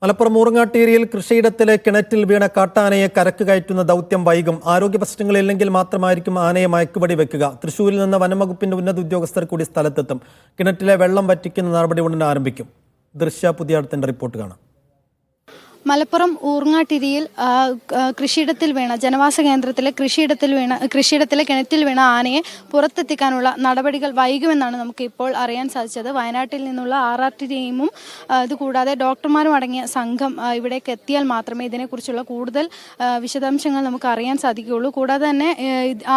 മലപ്പുറം മൂറങ്ങാട്ടേരിയിൽ കൃഷിയിടത്തിലെ കിണറ്റിൽ വീണ കാട്ടാനയെ കരക്ക് കയറ്റുന്ന ദൗത്യം വൈകും. ആരോഗ്യ പ്രശ്നങ്ങളില്ലെങ്കിൽ മാത്രമായിരിക്കും ആനയെ മയക്കുവെടി വെക്കുക. തൃശൂരിൽ നിന്ന് വനംവകുപ്പിന്റെ ഉന്നത ഉദ്യോഗസ്ഥർ കൂടി സ്ഥലത്തെത്തും. കിണറ്റിലെ വെള്ളം വറ്റിക്കുന്ന നടപടി ഉടൻ ആരംഭിക്കും. ദൃശ്യ പുതിയടത്തിന്റെ റിപ്പോർട്ട് കാണാം. മലപ്പുറം ഊർങ്ങാട്ടിരിയിൽ കൃഷിയിടത്തിൽ വീണ ജനവാസ കേന്ദ്രത്തിലെ കൃഷിയിടത്തിലെ കിണറ്റിൽ വീണ ആനയെ പുറത്തെത്തിക്കാനുള്ള നടപടികൾ വൈകുമെന്നാണ് നമുക്ക് ഇപ്പോൾ അറിയാൻ സാധിച്ചത്. വയനാട്ടിൽ നിന്നുള്ള RRT ടീമും ഇതുകൂടാതെ ഡോക്ടർമാരും അടങ്ങിയ സംഘം ഇവിടേക്ക് എത്തിയാൽ മാത്രമേ ഇതിനെക്കുറിച്ചുള്ള കൂടുതൽ വിശദാംശങ്ങൾ നമുക്ക് അറിയാൻ സാധിക്കുകയുള്ളൂ. കൂടാതെ തന്നെ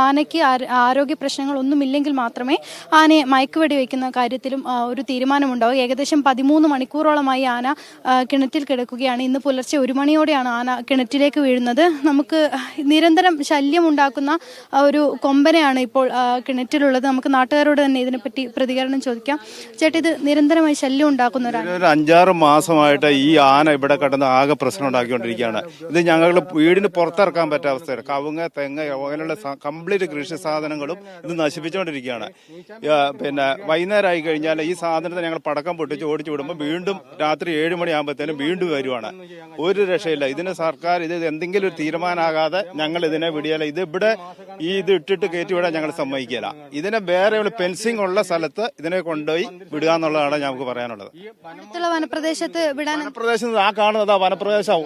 ആനയ്ക്ക് ആരോഗ്യ പ്രശ്നങ്ങളൊന്നുമില്ലെങ്കിൽ മാത്രമേ ആനയെ മയക്കുവെടി വയ്ക്കുന്ന കാര്യത്തിലും ഒരു തീരുമാനമുണ്ടാവും. ഏകദേശം 13 മണിക്കൂറോളമായി ആന കിണറ്റിൽ കിടക്കുകയാണ്. ഇന്ന് പുലർച്ചെ 1 മണിയോടെയാണ് ആന കിണറ്റിലേക്ക് വീഴുന്നത്. നമുക്ക് നിരന്തരം ശല്യം ഉണ്ടാക്കുന്ന ഒരു കൊമ്പനെയാണ് ഇപ്പോൾ കിണറ്റിലുള്ളത്. നമുക്ക് നാട്ടുകാരോട് തന്നെ ഇതിനെപ്പറ്റി പ്രതികരണം ചോദിക്കാം. ചേട്ടാ, ഇത് നിരന്തരമായി ശല്യം ഉണ്ടാക്കുന്ന ഒരു 5-6 മാസമായിട്ട് ഈ ആന ഇവിടെ കിടന്ന് ആകെ പ്രശ്നം ഉണ്ടാക്കിക്കൊണ്ടിരിക്കുകയാണ്. ഇത് ഞങ്ങളുടെ വീടിന് പുറത്തിറക്കാൻ പറ്റാത്ത അവസ്ഥയാണ്. കവുങ്ങ്, തെങ്ങ്, അങ്ങനെയുള്ള കംപ്ലീറ്റ് കൃഷി സാധനങ്ങളും ഇത് നശിപ്പിച്ചുകൊണ്ടിരിക്കുകയാണ്. പിന്നെ വൈകുന്നേരമായി കഴിഞ്ഞാൽ ഈ സാധനത്തെ ഞങ്ങൾ പടക്കം പൊട്ടിച്ച് ഓടിച്ചു വിടുമ്പോൾ വീണ്ടും രാത്രി 7 മണിയാകുമ്പോഴത്തേനും വീണ്ടും വരുവാണ്. ഒരു രക്ഷയില്ല. ഇതിന് സർക്കാർ ഇത് എന്തെങ്കിലും ഒരു തീരുമാനമാകാതെ ഞങ്ങൾ ഇതിനെ വിടിയാല. ഇത് ഇവിടെ ഇത് ഇട്ടിട്ട് കയറ്റിവിടാൻ ഞങ്ങൾ സമ്മതിക്കില്ല. ഇതിനെ വേറെ ഫെൻസിങ് ഉള്ള സ്ഥലത്ത് ഇതിനെ കൊണ്ടുപോയി വിടുക എന്നുള്ളതാണ് ഞങ്ങൾക്ക് പറയാനുള്ളത്. വനപ്രദേശത്ത് ആ കാണുന്നത് വനപ്രദേശം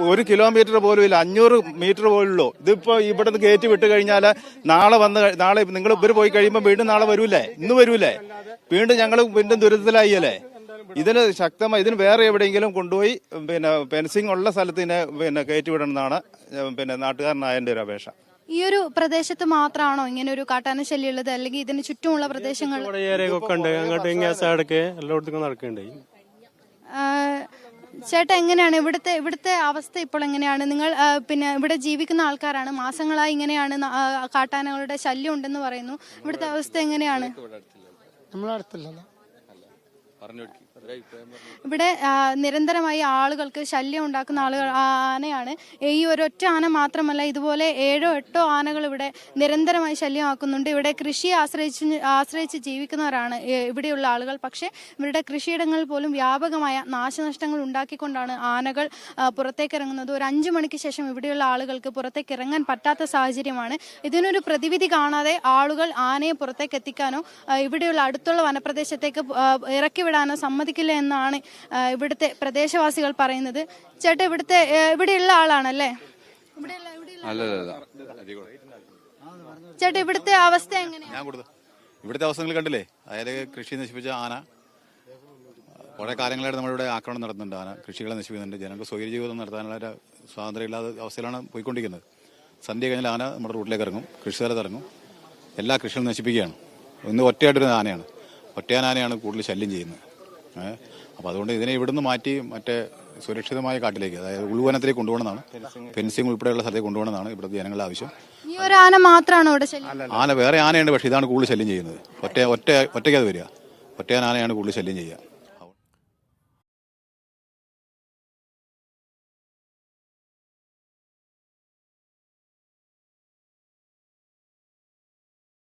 1 കിലോമീറ്റർ പോലും ഇല്ല, 500 മീറ്റർ പോലുള്ളൂ. ഇതിപ്പോ ഇവിടുന്ന് കയറ്റി വിട്ട് കഴിഞ്ഞാൽ നാളെ നിങ്ങൾ ഇവർ പോയി കഴിയുമ്പോൾ വീണ്ടും നാളെ വരൂലേ, ഇന്ന് വരൂലേ, വീണ്ടും ഞങ്ങൾ വീണ്ടും ദുരിതത്തിലായില്ലേ. ഇതിന് ഇതിന് വേറെ എവിടെയെങ്കിലും കൊണ്ടുപോയി ഫെൻസിങ് ഉള്ള സ്ഥലത്തിന് കയറ്റിവിടണമെന്നാണ് നാട്ടുകാരനായ എൻ്റെ ഒരു അപേക്ഷ. ഈ ഒരു പ്രദേശത്ത് മാത്രമാണോ ഇങ്ങനെ ഒരു കാട്ടാന ശല്യം ഉള്ളത്, അല്ലെങ്കിൽ ഇതിന് ചുറ്റുമുള്ള പ്രദേശങ്ങൾ? ചേട്ടാ, എങ്ങനെയാണ് ഇവിടുത്തെ അവസ്ഥ ഇപ്പോൾ എങ്ങനെയാണ്? നിങ്ങൾ ഇവിടെ ജീവിക്കുന്ന ആൾക്കാരാണ്, മാസങ്ങളായി ഇങ്ങനെയാണ് കാട്ടാനകളുടെ ശല്യം ഉണ്ടെന്ന് പറയുന്നു. ഇവിടുത്തെ അവസ്ഥ എങ്ങനെയാണ്? ഇവിടെ നിരന്തരമായി ആളുകൾക്ക് ശല്യം ഉണ്ടാക്കുന്ന ആനയാണ്. ഈ ഒരൊറ്റ ആന മാത്രമല്ല, ഇതുപോലെ 7-8 ആനകൾ ഇവിടെ നിരന്തരമായി ശല്യമാക്കുന്നുണ്ട്. ഇവിടെ കൃഷിയെ ആശ്രയിച്ച് ജീവിക്കുന്നവരാണ് ഇവിടെയുള്ള ആളുകൾ. പക്ഷേ ഇവരുടെ കൃഷിയിടങ്ങളിൽ പോലും വ്യാപകമായ നാശനഷ്ടങ്ങൾ ഉണ്ടാക്കിക്കൊണ്ടാണ് ആനകൾ പുറത്തേക്ക് ഇറങ്ങുന്നത്. ഒരു 5 മണിക്ക് ശേഷം ഇവിടെയുള്ള ആളുകൾക്ക് പുറത്തേക്ക് ഇറങ്ങാൻ പറ്റാത്ത സാഹചര്യമാണ്. ഇതിനൊരു പ്രതിവിധി കാണാതെ ആളുകൾ ആനയെ പുറത്തേക്ക് എത്തിക്കാനോ ഇവിടെയുള്ള അടുത്തുള്ള വനപ്രദേശത്തേക്ക് ഇറക്കി വിടാനോ സമ്മതിക്കില്ല എന്നാണ് ഇവിടുത്തെ പ്രദേശവാസികൾ പറയുന്നത്. ചേട്ടാ, ഇവിടെയുള്ള ആളാണല്ലേ? ചേട്ടാ, ഇവിടുത്തെ അവസ്ഥ എങ്ങനെയാണ്? ഇവിടുത്തെ അവസ്ഥകൾ കണ്ടില്ലേ? അതായത് കൃഷി നശിപ്പിച്ച ആന കുറെ കാലങ്ങളായിട്ട് നമ്മളിവിടെ ആക്രമണം നടത്തുന്നുണ്ട്. ആന കൃഷികളെ നശിപ്പിക്കുന്നുണ്ട്. ജനങ്ങൾക്ക് സ്വൈര്യജീവിതം നടത്താനുള്ള ഒരു സ്വാതന്ത്ര്യം ഇല്ലാത്ത അവസ്ഥയിലാണ് പോയിക്കൊണ്ടിരിക്കുന്നത്. സന്ധ്യ കഴിഞ്ഞാൽ ആന നമ്മുടെ റൂട്ടിലേക്ക് ഇറങ്ങും, കൃഷിസ്ഥലത്ത് ഇറങ്ങും, എല്ലാ കൃഷികളും നശിപ്പിക്കുകയാണ്. ഇന്ന് ഒറ്റയായിട്ടൊരു ആനയാണ്, ഒറ്റയാനാനയാണ് കൂടുതൽ ശല്യം ചെയ്യുന്നത്. അപ്പോൾ അതുകൊണ്ട് ഇതിനെ ഇവിടുന്ന് മാറ്റി മറ്റേ സുരക്ഷിതമായ കാട്ടിലേക്ക്, അതായത് ഉൾവനത്തിലേക്ക് കൊണ്ടുപോകണമെന്നാണ്, ഫെൻസിങ് ഉൾപ്പെടെയുള്ള സ്ഥലത്തേക്ക് കൊണ്ടുപോകണമെന്നാണ് ഇവിടുത്തെ ജനങ്ങളുടെ ആവശ്യം. ഈ ഒരു ആന മാത്രമാണോ ഇവിടെ ശല്യം? ആന വേറെ ആനയുണ്ട്, പക്ഷേ ഇതാണ് കൂടുതൽ ശല്യം ചെയ്യുന്നത്. ഒറ്റയ്ക്കത് വരിക, ഒറ്റയാനാനയാണ് കൂടുതൽ ശല്യം ചെയ്യുക.